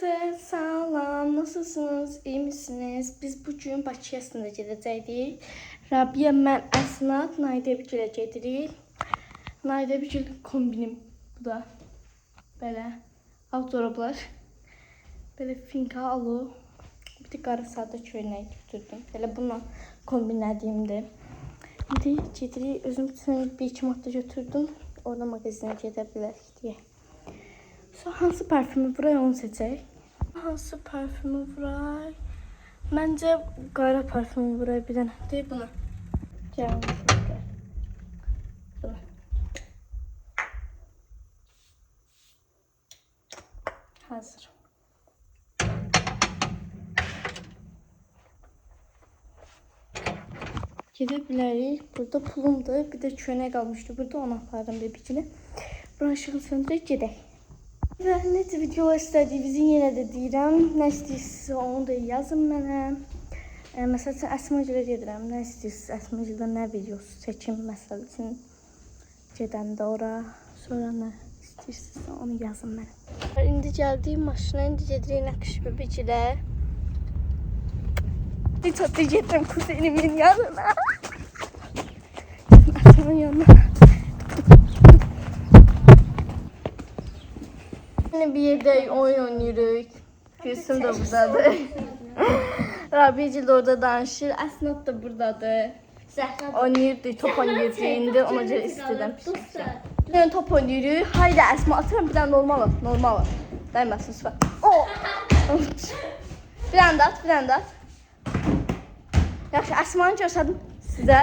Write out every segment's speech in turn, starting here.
Herkese salam, nasılsınız, iyi misiniz? Biz bugün Bakıya gedəcəydik. Rabia, mən Əsnat, Naydəbigülə gedirik. Naydəbigül kombinim bu da. Belə outdoorlar. Belə finka alı. Bir de qara sadə köynək götürdüm. Belə bununla kombinlədiyimdir. İndi gedirik, özüm üçün bir iki maddə götürdüm. Orada magazinə gedə bilərik deyə. Hansı parfümü buraya onu seçək? Hansı parfümü buraya? Məncə qara parfümü buraya bir dənə. Deyib buna. Gəlin. Buna. Hazır. Gedə bilərik. Burada pulumdur. Bir də köynək qalmışdı. Burada onu apardım bebikini. Buranın ışığını söndürək, gedək. Və necə video istədiyinizi yenə də deyirəm. Nə istəyirsiniz onu da yazın mənə. Məsəl üçün Əsmagülə gedirəm. Nə istəyirsiniz Əsmagüldə nə videosu çəkim məsəl üçün gedəndə ora. Sonra nə istəyirsiniz onu yazın mənə. İndi gəldik maşına. İndi gedirik Nəqş bebekilə. Çatı getirəm kuzenimin yanına. Əsmanın yanına. Bir yerde oyun oynuyoruz. Gülsüm de buradadır. Rabia'cil de orada danışır. Əsnat da buradadır. Oynayırdı, top oynayırdı. İndi ona göre istedim. Bir tane top oynuyoruz. Haydi Əsma atıram bir tane normal at. Normal at. Daymasın süper. Bir tane de at, bir tane de at. Yaxşı, Əsmanı görsədim sizə.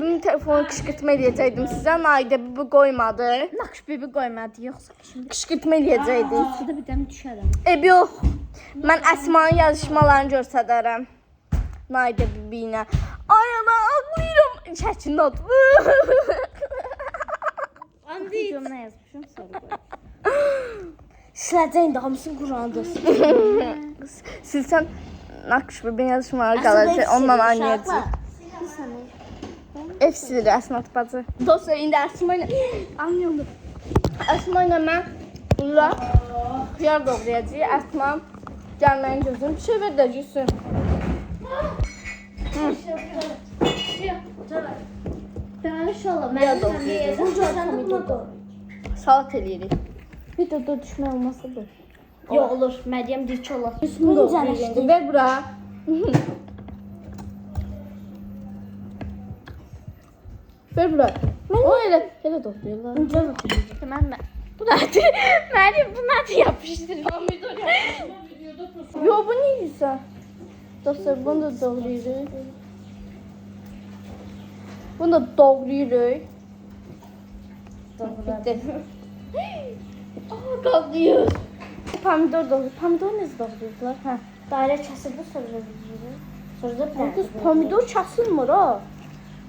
Bunun telefonu kışkırtma eləyəcəkdim sizə. Naidə bibi qoymadı. Nakş bebi qoymadı, yoxsa şimdi Kışkırtma eləyəcəkdik. suda bir dəm düşərəm. Yox. Mən Əsmanın yazışmalarını göstərərəm. Naidə bibi ilə. Ay ana, ağlayıram. Çəkin not. Videomda yazmışım, sonra qoy. Siləcəyin də hamısını Qur'andır. Silsən Nakş bibinin yazışmaları qalacaq. Onunla oynayacaq. Ev silir Əsnat bacı. Dostlar, indi Əsma ilə anlayıldı. Əsma ilə mən bunlar xiyar doğrayacağıq. Əsma gəlməyin gözünü bir şey ver də gülsün. İnşallah. Xiyar doğrayacağıq. Salat eləyirik. Bir də düşmək olmasa da. Yox olur, Məryəm dilçi olur. Üstünü doğrayacağıq. Ver bura. Ver bura. O elə doğrayırlar. Mən bu nədir? Məryəm bu nədir yapışdırır? Yo, bu ne güzel. Dostlar, bunu da doğrayırıq. Bunu da doğrayırıq. Bitti. Qalıyır. Pomidor doğrayırıq. Pomidor necə doğrayırlar? Hə. Dairə kəsirdi, sonra yürür. Sonra da bir Kız pomidor kəsilmir ha.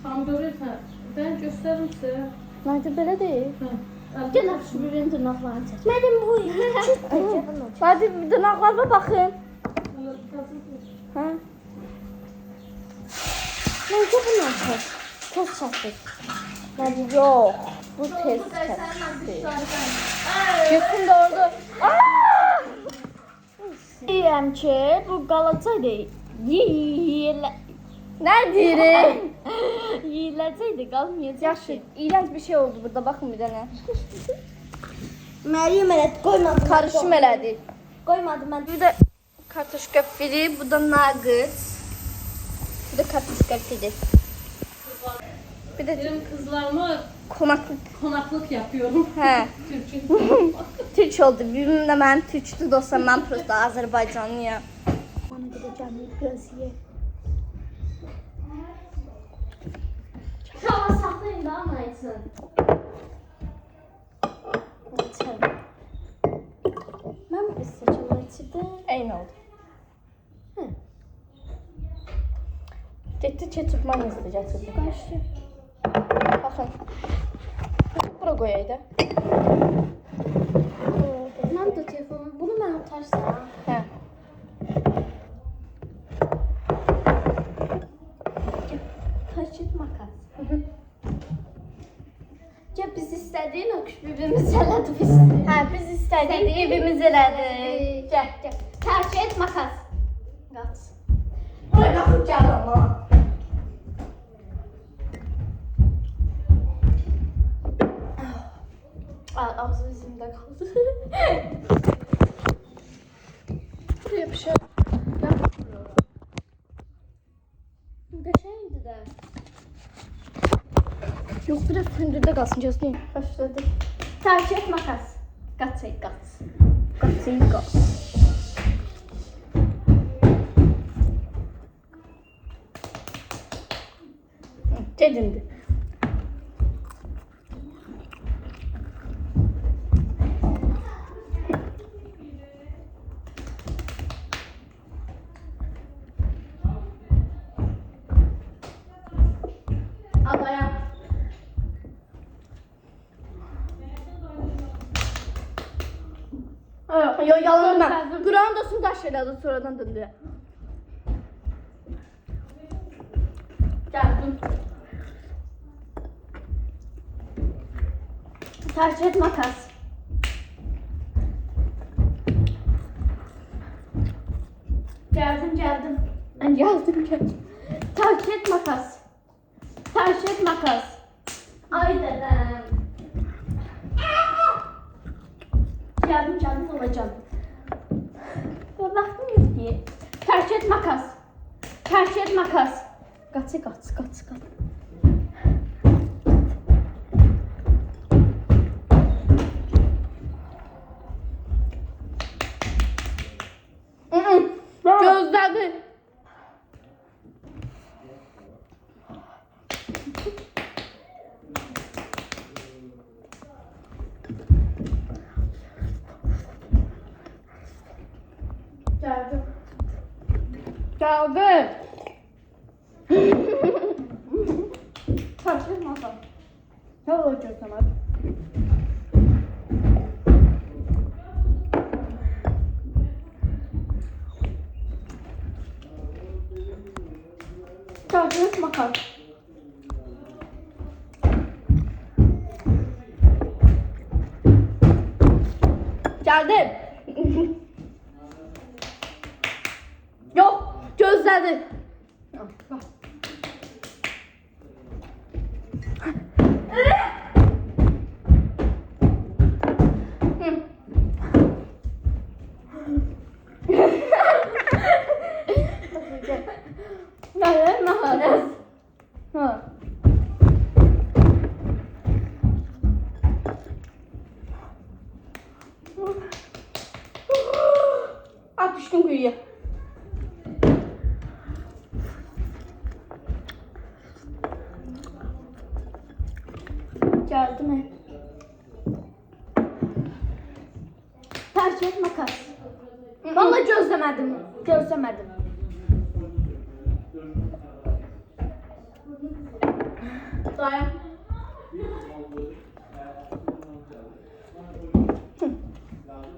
Pomidoru ben gösteririm size. Nədir belə deyil? Gel Nakş bebinin dırnaqlarını çək. Mənim bu Hadi dırnaqlarıma baxın. Hə? Məncə bundan çək. Tez çəkdir. Hadi yox. Bu tez kəsdir. Gülsün də orada. Deyirəm ki, bu qalacaqdı. Nə deyirik? Yiyiləcəkdi, qalmayacaq. Yaxşı, iğrenç bir şey oldu burada. Baxın bir dənə. Məryəm elədi, qoymadı. Karışım elədik. Qoymadı mən. Bir de kartoşka piri, bu da nuggets. Bir de kartoşka piri. Bir de Benim kızlarıma konaklık yapıyorum. He. Türkçe. Türk oldu. Birbirine de ben Türk'tü dostlar. Ben prosto Azerbaycanlıyım. Bana gideceğim biraz ye. Şava saklayın da ama etsin. Ben mi seçim içinde? Eyni oldu. Getdi ketchup mayonezdə gətirdi. Qarşı. Baxın. Bura qoyaydı da. Mən də telefonumu, bunu mən atarsam. Hə. Taşıt makas. Ya biz istədiyin o küçük Evimiz elədi biz. Hə, biz istədik, evimiz elədik. Gəl, gəl. Tercih et makas. Qaç. Ay, qalxıb gəl amma. Ağzı izimdə qaldı. Buraya bir şey. Qəşəngdir də. Yox, biraz hündürdə qalsın, gözləyin. Başladı. Tercih et makas. Qaç, qaç. Qaçayım, qaç. Gedindi. Alayam. Yo, yalan demə. Duran dostum daş elədi, sonradan döndü. Gəldim. Tercih et makas. Gəldim. Gəldim. Tercih et makas. Tercih et makas. Ay dedem. Geldim olacağım. Vaxtım yok diye. Tercih et makas. Tercih et makas. Qaç. Gözlədi. Geldim. Gəldi. Tercih et makas. Yola gözləmədi. Tercih et makas. Gəldim. Yox, gözlədi. Geldim makas. Ha. At düşdüm quyuya. Geldim. Tercih et makas. Vallahi gözləmədim. Dayan.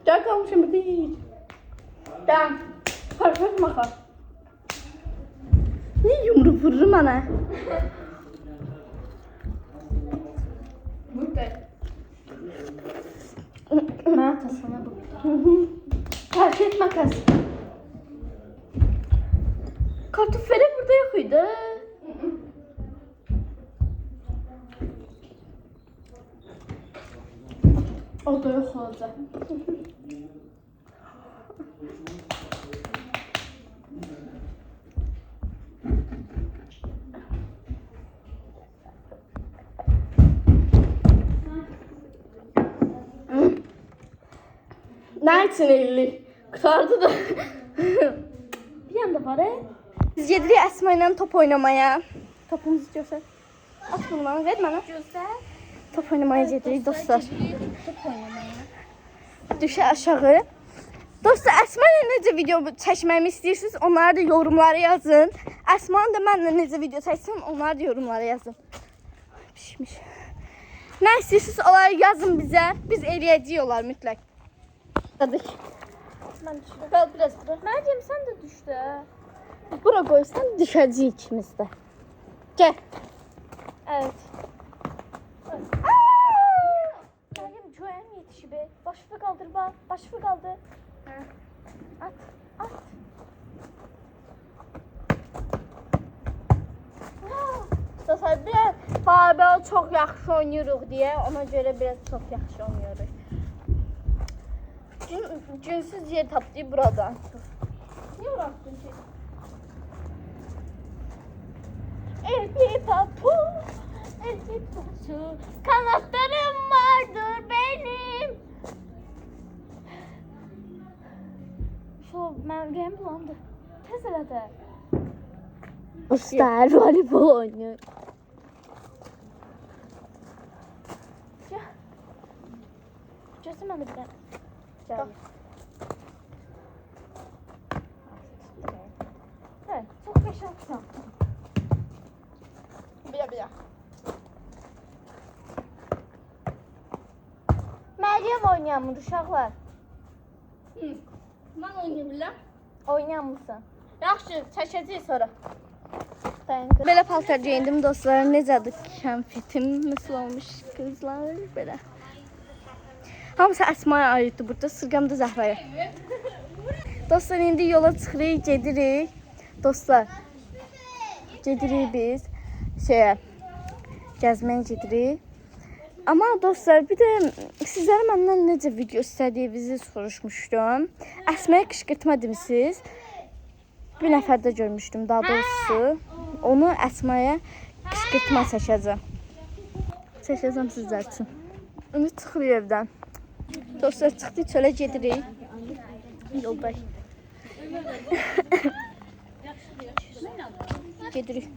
Gəl qalmışım bir deyil. Gəl. Perfect makas. Niyə yumruq vurur mənə? Burada. Mənə tasana bu. Tercih et makas. Kartofeli burada yok idi. O da yok olacak. Ne için 50? Kurtardı da. Bir yanda var Biz gedirik Əsma ilə top oynamaya. Topumuzu göstər. At bunu bana, ver mənə. Göster. Top oynamaya gedirik dostlar. Top oynamaya. Düşə aşağı. Dostlar, Əsma ilə necə video çəkməyimi istəyirsiniz, onları da yorumlara yazın. Əsmanın da mənlə necə video çəksin, onları da yorumlara yazın. Pişmiş. Nə istəyirsiniz, onları yazın bizə. Biz eləyəcəyik onlar mütləq. Hadi. Ben düştüm. Qal biraz bura. Meryem sen de düştü. Bura qoysan düşəcəyik ikimiz də. Gəl. Evet. Aa! Meryem ki be. Başını kaldır bak. Başını kaldır. Hə. At. At. Dostlar, biraz Barbel çox yaxşı oynayırıq deyə ona görə biraz çox yaxşı oynayırıq. Günsüz yer tapdı buradan. Niye bıraktın ki? Elbet papu, elbet papu, kanatlarım vardır benim. Şu ben rüyam bulandı. Tez elə də. Usta voleybol oynuyor. Gözüm mənə bir dənə. Gel. Hə, çox qəşəngsən. Bir. Məryəm oynayamır uşaqlar. Mən oynaya bilirəm. Oynayamırsan. Yaxşı, çəkəcəyik sonra. Dayan. Belə paltar geyindim dostlar. Necədir konfetim? Nasıl olmuş kızlar? Belə. Hamısı Əsmaya aiddir burada. Sırqam da Zəhraya. Dostlar, indi yola çıxırıq, gedirik. Dostlar, gedirik biz gəzməyə gedirik. Amma dostlar, bir də sizlərə məndən necə video istədiyinizi soruşmuşdum. Əsmaya qışqırtma demisiniz. Bir nəfərdə görmüşdüm daha doğrusu. Onu Əsmaya qışqırtma çəkəcəm. Çəkəcəm sizlər üçün. Ümid çıxırıq evdən. Dostlar, çıxdıq, çölə gedirik. Yoldayıq. Gedirik.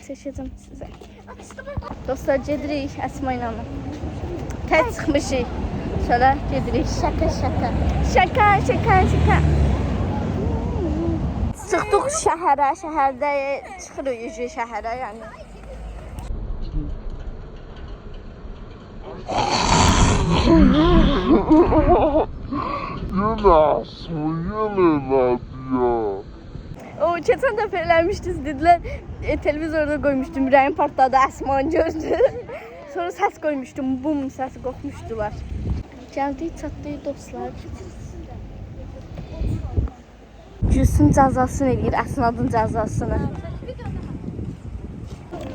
Çəkəcəm sizə. Dostlar, gedirik Əsma ilə. Tək çıxmışıq. Çölə gedirik. Şaka. Şaka. Çıxdıq şəhərə, şəhərdə çıxırıq üzü şəhərə, yəni. O keçən dəfə eləmişdiniz, dedilər, televizorda qoymuşdum, ürəyim partladı, Əsman gördü. Sonra səs qoymuşdum, bum səsi qopmuşdular. Gəldik, çatdıq dostlar. Gülsün cəzasını eləyir, Əsnadın cəzasını.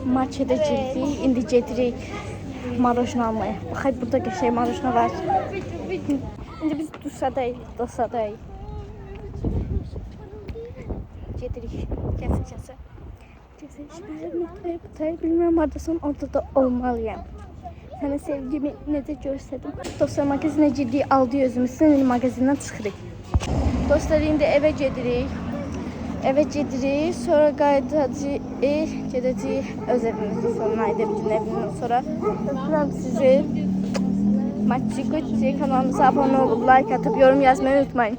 Markete girdik, indi gedirik marojna almaya. Baxay, burada qəşəng marojna var. İndi biz Duşadayıq, Dosadayıq. Gedirik, kəsə. Şəhər bilmirəm, haradasın, orada da olmalıyam. Sənə sevgimi necə görsədim. Dostlar, magazinə girdik, aldı özümüzdən, indi magazindən çıxırıq. Dostlar, indi evə gedirik. Sonra qayıdacağıq, gedəcəyik öz evimizə, sonra Naidəbicin evindən sonra. Öpürəm sizi. Maçı kanalımıza abunə olub, like atıp yorum yazmayı unutmayın.